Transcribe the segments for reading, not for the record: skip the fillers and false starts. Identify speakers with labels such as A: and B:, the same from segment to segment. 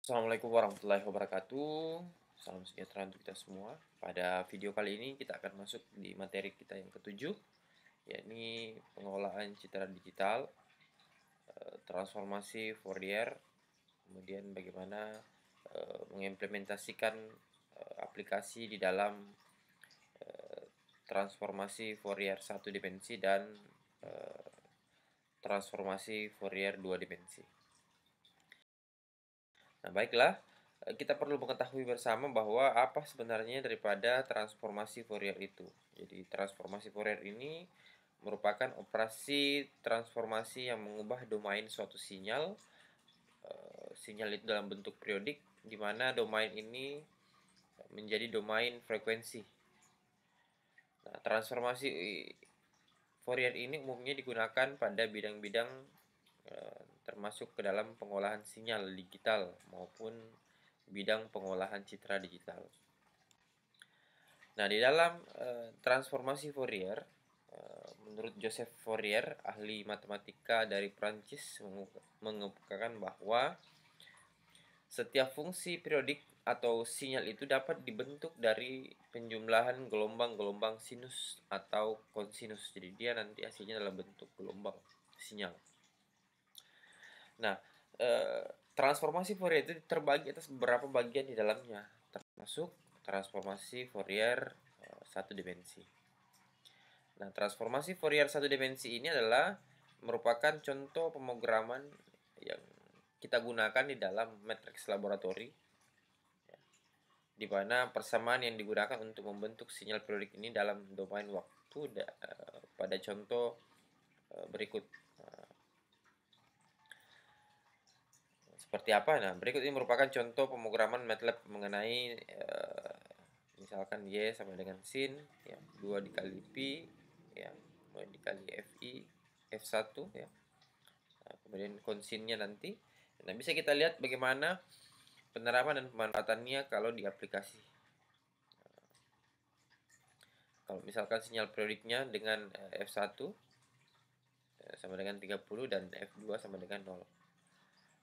A: Assalamualaikum warahmatullahi wabarakatuh. Salam sejahtera untuk kita semua. Pada video kali ini kita akan masuk di materi kita yang ketujuh, yakni pengolahan citra digital, transformasi Fourier, kemudian bagaimana mengimplementasikan aplikasi di dalam transformasi Fourier satu dimensi dan transformasi Fourier dua dimensi. Nah, baiklah, kita perlu mengetahui bersama bahwa apa sebenarnya daripada transformasi Fourier itu. Jadi, transformasi Fourier ini merupakan operasi transformasi yang mengubah domain suatu sinyal. Sinyal itu dalam bentuk periodik, di mana domain ini menjadi domain frekuensi. Nah, transformasi Fourier ini umumnya digunakan pada bidang-bidang termasuk ke dalam pengolahan sinyal digital maupun bidang pengolahan citra digital. Nah, di dalam transformasi Fourier, menurut Joseph Fourier, ahli matematika dari Prancis, mengemukakan bahwa setiap fungsi periodik atau sinyal itu dapat dibentuk dari penjumlahan gelombang-gelombang sinus atau kosinus. Jadi dia nanti hasilnya dalam bentuk gelombang sinyal. Nah, transformasi Fourier itu terbagi atas beberapa bagian di dalamnya, termasuk transformasi Fourier satu dimensi. Nah, transformasi Fourier satu dimensi ini adalah merupakan contoh pemrograman yang kita gunakan di dalam matriks laboratori, di mana persamaan yang digunakan untuk membentuk sinyal periodik ini dalam domain waktu pada contoh berikut. Seperti apa? Nah, berikut ini merupakan contoh pemrograman MATLAB mengenai misalkan Y sama dengan sin, ya, 2 dikali Pi, ya, kemudian dikali Fi, F1, ya. Nah, kemudian konsinnya nanti. Nah, bisa kita lihat bagaimana penerapan dan pemanfaatannya kalau di aplikasi. Kalau misalkan sinyal periodiknya dengan F1 sama dengan 30 dan F2 sama dengan 0.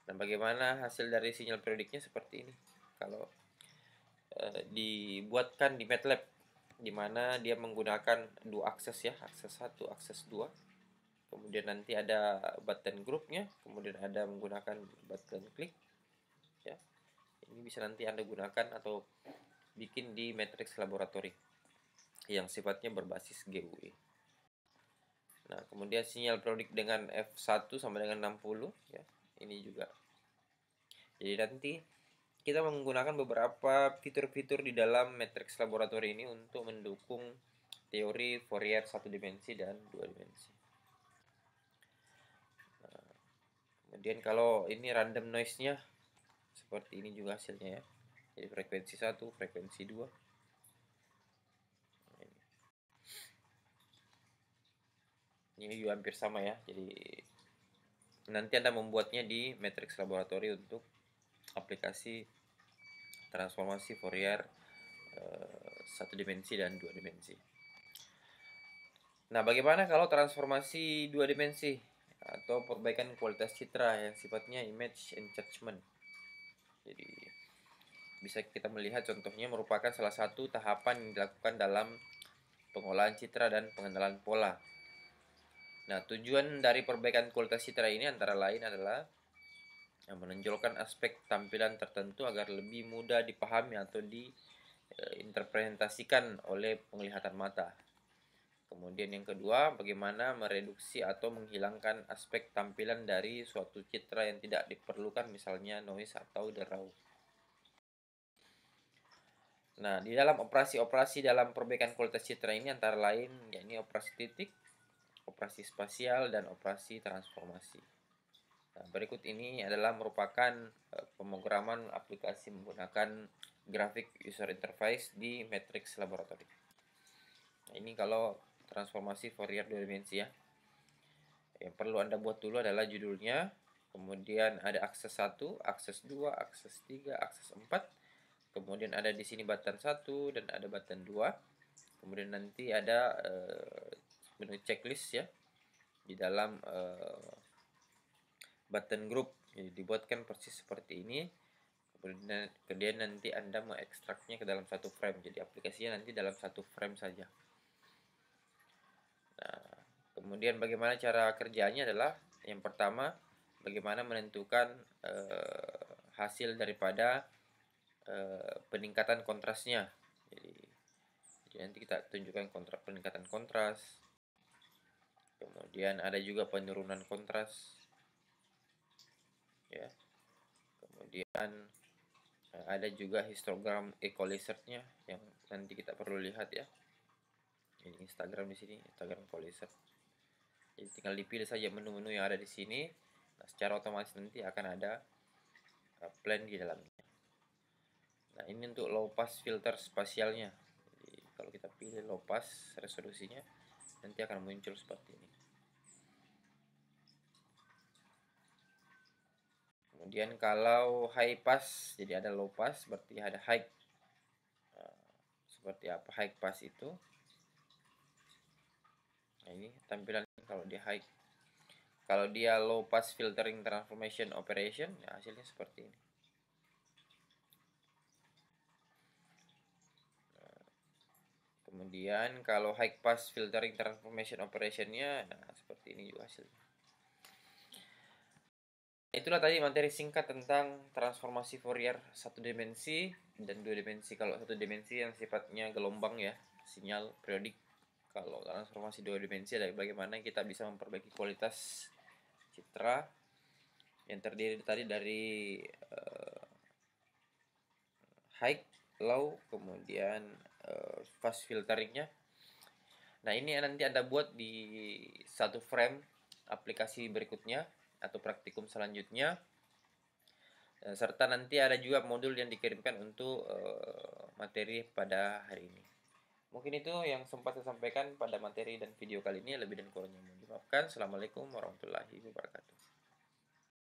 A: Nah, bagaimana hasil dari sinyal periodiknya seperti ini. Kalau dibuatkan di MATLAB, di mana dia menggunakan dua akses, ya, akses 1, akses 2. Kemudian nanti ada button groupnya, kemudian ada menggunakan button klik, ya. Ini bisa nanti Anda gunakan atau bikin di matriks laboratori yang sifatnya berbasis GUE. Nah, kemudian sinyal periodik dengan F1 sama dengan 60, ya. Ini juga. Jadi nanti kita menggunakan beberapa fitur-fitur di dalam matriks laboratori ini untuk mendukung teori Fourier satu dimensi dan dua dimensi. Nah, kemudian kalau ini random noise-nya seperti ini juga hasilnya, ya. Jadi frekuensi 1, frekuensi 2. Ini juga hampir sama, ya. Jadi nanti Anda membuatnya di matriks laboratori untuk aplikasi transformasi Fourier satu dimensi dan dua dimensi. Nah, bagaimana kalau transformasi dua dimensi atau perbaikan kualitas citra yang sifatnya image enhancement? Jadi bisa kita melihat contohnya merupakan salah satu tahapan yang dilakukan dalam pengolahan citra dan pengenalan pola. Nah, tujuan dari perbaikan kualitas citra ini antara lain adalah menonjolkan aspek tampilan tertentu agar lebih mudah dipahami atau diinterpretasikan oleh penglihatan mata. Kemudian yang kedua, bagaimana mereduksi atau menghilangkan aspek tampilan dari suatu citra yang tidak diperlukan, misalnya noise atau derau. Nah, di dalam operasi-operasi dalam perbaikan kualitas citra ini antara lain yakni operasi titik, operasi spasial, dan operasi transformasi. Nah, berikut ini adalah merupakan pemrograman aplikasi menggunakan grafik user interface di matriks laboratori. Nah, ini kalau transformasi Fourier dua dimensi, ya. Yang perlu Anda buat dulu adalah judulnya, kemudian ada akses 1, akses 2, akses 3, akses 4. Kemudian ada di sini button 1 dan ada button 2. Kemudian nanti ada menu checklist, ya, di dalam button group. Jadi dibuatkan persis seperti ini. kemudian nanti Anda mengekstraknya ke dalam satu frame, jadi aplikasinya nanti dalam satu frame saja. Nah, kemudian bagaimana cara kerjanya adalah yang pertama, bagaimana menentukan hasil daripada peningkatan kontrasnya. Jadi nanti kita tunjukkan peningkatan kontras, kemudian ada juga penurunan kontras, ya. Kemudian ada juga histogram equalizer-nya yang nanti kita perlu lihat, ya. Ini Instagram di sini, Instagram equalizer. Jadi tinggal dipilih saja menu-menu yang ada di sini. Nah, secara otomatis nanti akan ada plan di dalamnya. Nah, ini untuk low pass filter spasialnya. Jadi kalau kita pilih low pass resolusinya, nanti akan muncul seperti ini. Kemudian kalau high pass, jadi ada low pass, berarti ada high. Seperti apa high pass itu? Nah, ini tampilan kalau dia high. Kalau dia low pass filtering transformation operation, ya hasilnya seperti ini. Kemudian kalau high pass filtering transformation operationnya, nah seperti ini juga hasilnya. Itulah tadi materi singkat tentang transformasi Fourier satu dimensi dan dua dimensi. Kalau satu dimensi yang sifatnya gelombang, ya, sinyal periodik. Kalau transformasi dua dimensi adalah bagaimana kita bisa memperbaiki kualitas citra yang terdiri tadi dari high, low, kemudian fast filteringnya. Nah, ini nanti Anda buat di satu frame aplikasi berikutnya atau praktikum selanjutnya, serta nanti ada juga modul yang dikirimkan untuk materi pada hari ini. Mungkin itu yang sempat saya sampaikan pada materi dan video kali ini. Lebih dan kurangnya mohon dimaafkan. Assalamualaikum warahmatullahi wabarakatuh.